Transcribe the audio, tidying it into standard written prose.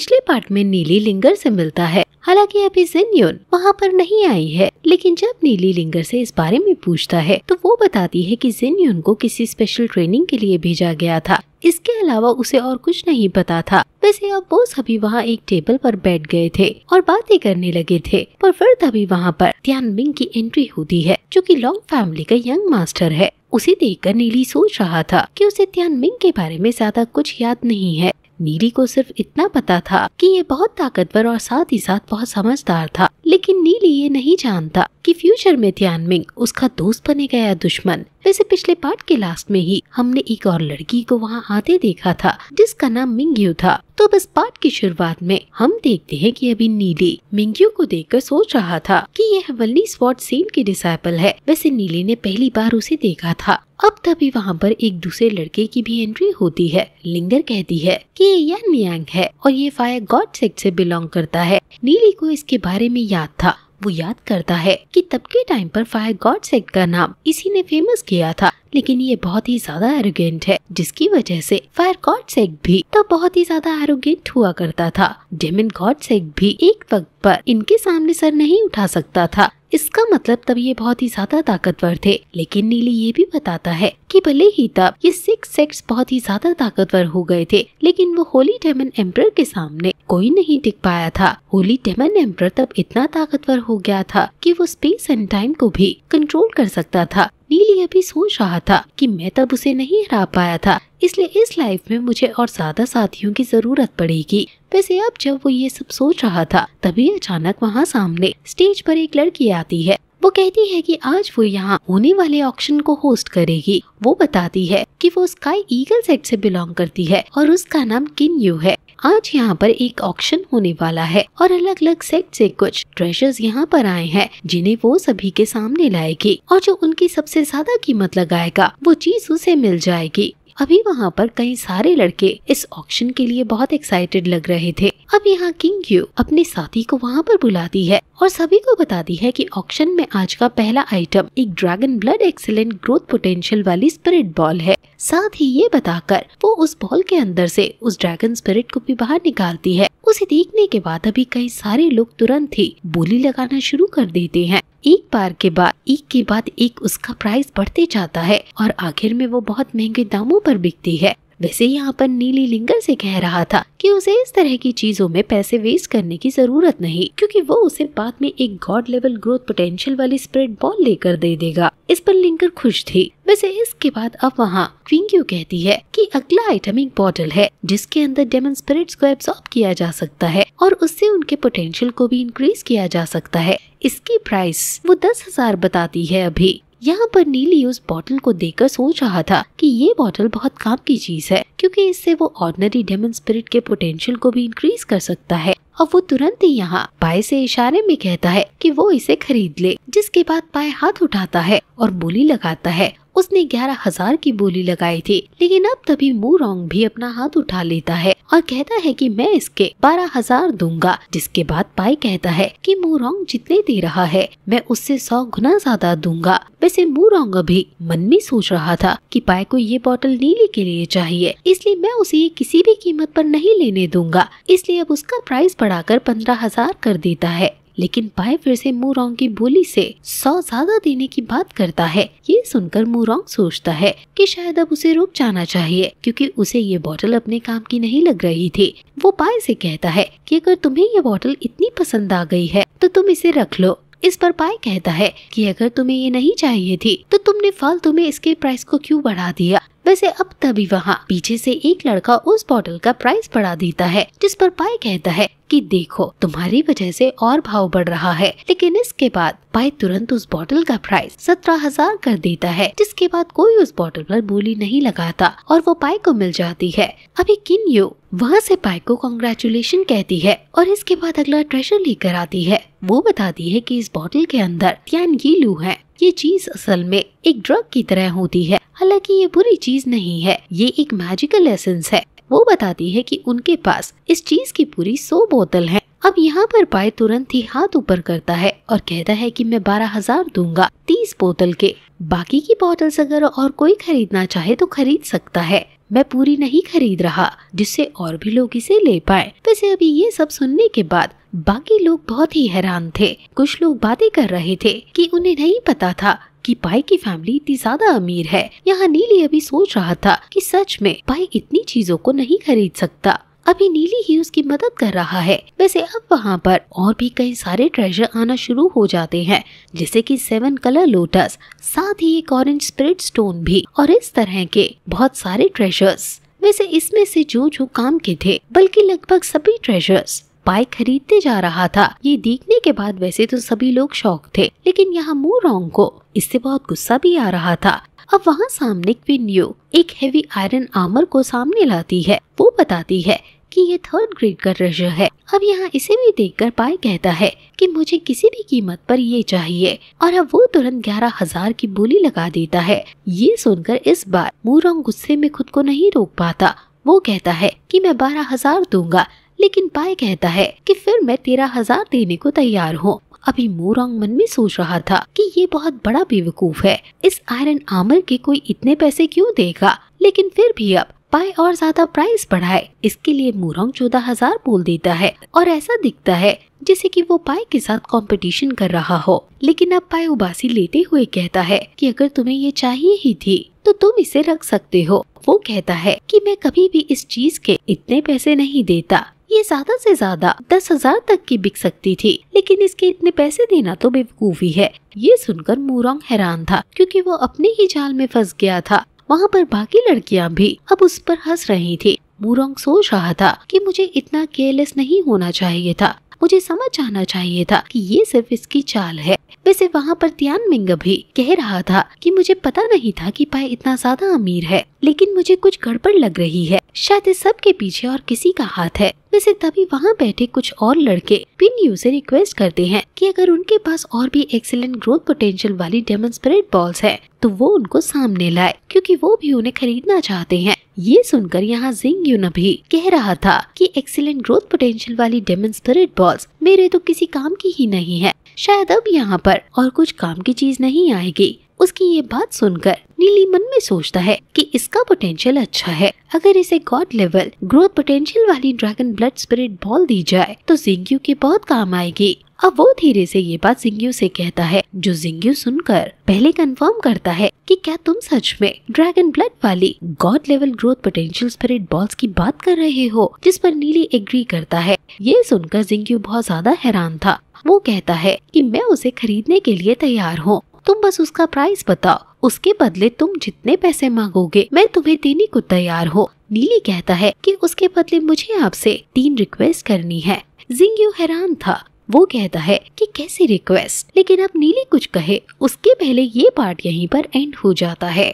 पिछले पार्ट में नीली लिंगर से मिलता है। हालांकि अभी जिनयुन वहाँ पर नहीं आई है, लेकिन जब नीली लिंगर से इस बारे में पूछता है तो वो बताती है कि जिनयुन को किसी स्पेशल ट्रेनिंग के लिए भेजा गया था। इसके अलावा उसे और कुछ नहीं पता था। वैसे अब वो सभी वहाँ एक टेबल पर बैठ गए थे और बातें करने लगे थे, पर फिर तभी वहाँ पर त्यानमिंग की एंट्री होती है, जो कि लॉन्ग फैमिली का यंग मास्टर है। उसे देखकर नीली सोच रहा था कि उसे त्यानमिंग के बारे में ज्यादा कुछ याद नहीं है। नीली को सिर्फ इतना पता था कि ये बहुत ताकतवर और साथ ही साथ बहुत समझदार था, लेकिन नीली ये नहीं जानता कि फ्यूचर में त्यानमिंग उसका दोस्त बनेगा या दुश्मन। वैसे पिछले पार्ट के लास्ट में ही हमने एक और लड़की को वहाँ आते देखा था जिसका नाम मिंग्यू था। तो बस पार्ट की शुरुआत में हम देखते हैं कि अभी नीली मिंग्यू को देखकर सोच रहा था कि यह हेवनली स्वॉर्ड सेंट की डिसाइपल है। वैसे नीली ने पहली बार उसे देखा था। अब तभी वहाँ पर एक दूसरे लड़के की भी एंट्री होती है। लिंगर कहती है कि ये यान यांग है और ये फायर गॉड सेक्ट से बिलोंग करता है। नीली को इसके बारे में याद था। वो याद करता है कि तब के टाइम पर फायर गॉड सेक्ट का नाम इसी ने फेमस किया था, लेकिन ये बहुत ही ज्यादा एरोगेंट है, जिसकी वजह से फायर गॉड सेक्ट भी तब बहुत ही ज्यादा एरोगेंट हुआ करता था। डेमन गॉड सेक्ट भी एक वक्त पर इनके सामने सर नहीं उठा सकता था। इसका मतलब तब ये बहुत ही ज्यादा ताकतवर थे। लेकिन नीली ये भी बताता है कि भले ही तब ये 6 सेक्ट्स बहुत ही ज्यादा ताकतवर हो गए थे, लेकिन वो होली डेमन एम्परर के सामने कोई नहीं टिक पाया था। होली डेमन एम्परर तब इतना ताकतवर हो गया था कि वो स्पेस एंड टाइम को भी कंट्रोल कर सकता था। नीली अभी सोच रहा था कि मैं तब उसे नहीं हरा पाया था, इसलिए इस लाइफ में मुझे और ज्यादा साथियों की जरूरत पड़ेगी। वैसे अब जब वो ये सब सोच रहा था, तभी अचानक वहाँ सामने स्टेज पर एक लड़की आती है। वो कहती है कि आज वो यहाँ होने वाले ऑक्शन को होस्ट करेगी। वो बताती है कि वो स्काई ईगल सेक्ट से बिलोंग करती है और उसका नाम किन्यू है। आज यहाँ पर एक ऑक्शन होने वाला है और अलग अलग सेक्ट से कुछ ट्रेजर्स यहाँ पर आए हैं, जिन्हें वो सभी के सामने लाएगी और जो उनकी सबसे ज्यादा कीमत लगाएगा वो चीज उसे मिल जाएगी। अभी वहाँ पर कई सारे लड़के इस ऑक्शन के लिए बहुत एक्साइटेड लग रहे थे। अब यहाँ किन्यू अपने साथी को वहाँ पर बुलाती है और सभी को बताती है कि ऑक्शन में आज का पहला आइटम एक dragon blood excellent growth potential वाली स्पिरिट बॉल है। साथ ही ये बताकर वो उस बॉल के अंदर से उस ड्रैगन स्पिरिट को भी बाहर निकालती है। उसे देखने के बाद अभी कई सारे लोग तुरंत ही बोली लगाना शुरू कर देते हैं। एक बार के बाद एक उसका प्राइस बढ़ते जाता है और आखिर में वो बहुत महंगे दामों पर बिकती है। वैसे यहाँ पर नीली लिंगर से कह रहा था कि उसे इस तरह की चीजों में पैसे वेस्ट करने की जरूरत नहीं, क्योंकि वो उसे बाद में एक गॉड लेवल ग्रोथ पोटेंशियल वाली स्पिरिट बॉल लेकर दे देगा। इस पर लिंगर खुश थी। वैसे इसके बाद अब वहाँ क्विंक्यू कहती है कि अगला आइटम एक बॉटल है जिसके अंदर डेमन स्पिरिट्स को एब्सॉर्ब किया जा सकता है और उससे उनके पोटेंशियल को भी इंक्रीज किया जा सकता है। इसकी प्राइस वो 10,000 बताती है। अभी यहाँ पर नीली उस बॉटल को देखकर सोच रहा था कि ये बॉटल बहुत काम की चीज है, क्योंकि इससे वो ऑर्डिनरी डेमन स्पिरिट के पोटेंशियल को भी इंक्रीज कर सकता है। और वो तुरंत ही यहाँ पाए से इशारे में कहता है कि वो इसे खरीद ले, जिसके बाद पाए हाथ उठाता है और बोली लगाता है। उसने 11,000 की बोली लगाई थी, लेकिन अब तभी मूरोंग भी अपना हाथ उठा लेता है और कहता है कि मैं इसके 12,000 दूंगा। जिसके बाद पाई कहता है कि मूरोंग जितने दे रहा है मैं उससे 100 गुना ज्यादा दूंगा। वैसे मूरोंग अभी मन में सोच रहा था कि पाई को ये बोतल नीली के लिए चाहिए, इसलिए मैं उसे ये किसी भी कीमत पर नहीं लेने दूंगा। इसलिए अब उसका प्राइस बढ़ाकर 15,000 कर देता है। लेकिन पाई फिर से मूरोंग की बोली से 100 ज्यादा देने की बात करता है। ये सुनकर मूरोंग सोचता है कि शायद अब उसे रुक जाना चाहिए, क्योंकि उसे ये बोतल अपने काम की नहीं लग रही थी। वो पाई से कहता है कि अगर तुम्हें ये बोतल इतनी पसंद आ गई है तो तुम इसे रख लो। इस पर पाई कहता है कि अगर तुम्हें ये नहीं चाहिए थी तो तुमने फालतू में इसके प्राइस को क्यों बढ़ा दिया। वैसे अब तभी वहाँ पीछे से एक लड़का उस बॉटल का प्राइस बढ़ा देता है, जिस पर पाई कहता है कि देखो तुम्हारी वजह से और भाव बढ़ रहा है। लेकिन इसके बाद पाई तुरंत उस बॉटल का प्राइस 17,000 कर देता है, जिसके बाद कोई उस बॉटल पर बोली नहीं लगाता और वो पाई को मिल जाती है। अभी किन्यू वहाँ से पाई को कांग्रेचुलेशन कहती है और इसके बाद अगला ट्रेजर लेकर आती है। वो बताती है कि इस बॉटल के अंदर त्यान यीलू है। ये चीज असल में एक ड्रग की तरह होती है, हालांकि ये बुरी चीज नहीं है, ये एक मैजिकल एसेंस है। वो बताती है कि उनके पास इस चीज की पूरी 100 बोतल है। अब यहाँ पर पाई तुरंत ही हाथ ऊपर करता है और कहता है कि मैं 12,000 दूंगा 30 बोतल के। बाकी की बोतल्स अगर और कोई खरीदना चाहे तो खरीद सकता है, मैं पूरी नहीं खरीद रहा जिससे और भी लोग इसे ले पाए। वैसे अभी ये सब सुनने के बाद बाकी लोग बहुत ही हैरान थे। कुछ लोग बातें कर रहे थे कि उन्हें नहीं पता था कि पाई की फैमिली इतनी ज्यादा अमीर है। यहाँ नीली अभी सोच रहा था कि सच में पाई इतनी चीजों को नहीं खरीद सकता। अभी नीली ही उसकी मदद कर रहा है। वैसे अब वहाँ पर और भी कई सारे ट्रेजर आना शुरू हो जाते हैं, जैसे कि 7 कलर लोटस, साथ ही एक ऑरेंज स्पिरिट स्टोन भी, और इस तरह के बहुत सारे ट्रेजर्स। वैसे इसमें से जो काम के थे, बल्कि लगभग सभी ट्रेजर्स पाई खरीदते जा रहा था। ये देखने के बाद वैसे तो सभी लोग शॉक थे, लेकिन यहाँ मूरोंग को इससे बहुत गुस्सा भी आ रहा था। अब वहाँ सामने क्वीन यू एक हेवी आयरन आर्मर को सामने लाती है। वो बताती है कि ये 3rd ग्रेड का ट्रेजर है। अब यहाँ इसे भी देखकर पाई कहता है कि मुझे किसी भी कीमत पर ये चाहिए, और अब वो तुरंत 11,000 की बोली लगा देता है। ये सुनकर इस बार मूरोंग गुस्से में खुद को नहीं रोक पाता। वो कहता है कि मैं 12,000 दूंगा, लेकिन पाई कहता है कि फिर मैं 13,000 देने को तैयार हूँ। अभी मूरोंग मन में सोच रहा था कि ये बहुत बड़ा बेवकूफ है, इस आयरन आर्मर के कोई इतने पैसे क्यों देगा। लेकिन फिर भी अब पाई और ज्यादा प्राइस बढ़ाए, इसके लिए मूरोंग 14,000 बोल देता है, और ऐसा दिखता है जैसे कि वो पाई के साथ कंपटीशन कर रहा हो। लेकिन अब पाई उबासी लेते हुए कहता है कि अगर तुम्हें ये चाहिए ही थी तो तुम इसे रख सकते हो। वो कहता है कि मैं कभी भी इस चीज के इतने पैसे नहीं देता, ये ज्यादा से ज्यादा 10,000 तक की बिक सकती थी, लेकिन इसके इतने पैसे देना तो बेवकूफी है। ये सुनकर मूरोंग हैरान था, क्योंकि वो अपने ही जाल में फंस गया था। वहाँ पर बाकी लड़कियाँ भी अब उस पर हंस रही थी। मूरोंग सोच रहा था कि मुझे इतना केयरलेस नहीं होना चाहिए था, मुझे समझ आना चाहिए था कि ये सिर्फ इसकी चाल है। वैसे वहाँ पर तियानमिंग भी कह रहा था कि मुझे पता नहीं था कि पाई इतना ज्यादा अमीर है, लेकिन मुझे कुछ गड़बड़ लग रही है, शायद इस सब के पीछे और किसी का हाथ है। वैसे तभी वहाँ बैठे कुछ और लड़के क्वीन यू से रिक्वेस्ट करते हैं कि अगर उनके पास और भी एक्सीलेंट ग्रोथ पोटेंशियल वाली डेमन स्पिरिट बॉल्स है तो वो उनको सामने लाए, क्योंकि वो भी उन्हें खरीदना चाहते हैं। ये सुनकर यहाँ जिंग यून भी कह रहा था कि एक्सीलेंट ग्रोथ पोटेंशियल वाली डेमन स्पिरिट बॉल्स मेरे तो किसी काम की ही नहीं है, शायद अब यहाँ पर और कुछ काम की चीज नहीं आएगी। उसकी ये बात सुनकर नीली मन में सोचता है कि इसका पोटेंशियल अच्छा है, अगर इसे गॉड लेवल ग्रोथ पोटेंशियल वाली ड्रैगन ब्लड स्पिरिट बॉल दी जाए तो जिंग्यू के बहुत काम आएगी। अब वो धीरे से ये बात जिंग्यू से कहता है, जो जिंग्यू सुनकर पहले कंफर्म करता है कि क्या तुम सच में ड्रैगन ब्लड वाली God level growth potential spirit balls की बात कर रहे हो, जिस पर नीली एग्री करता है। ये सुनकर जिंग्यू बहुत ज्यादा हैरान था। वो कहता है कि मैं उसे खरीदने के लिए तैयार हूँ, तुम बस उसका प्राइस बताओ, उसके बदले तुम जितने पैसे मांगोगे मैं तुम्हें देने को तैयार हूँ। नीली कहता है कि उसके बदले मुझे आपसे 3 रिक्वेस्ट करनी है। जिंग्यू हैरान था। वो कहता है कि कैसी रिक्वेस्ट, लेकिन अब नीली कुछ कहे उसके पहले ये पार्ट यहीं पर एंड हो जाता है।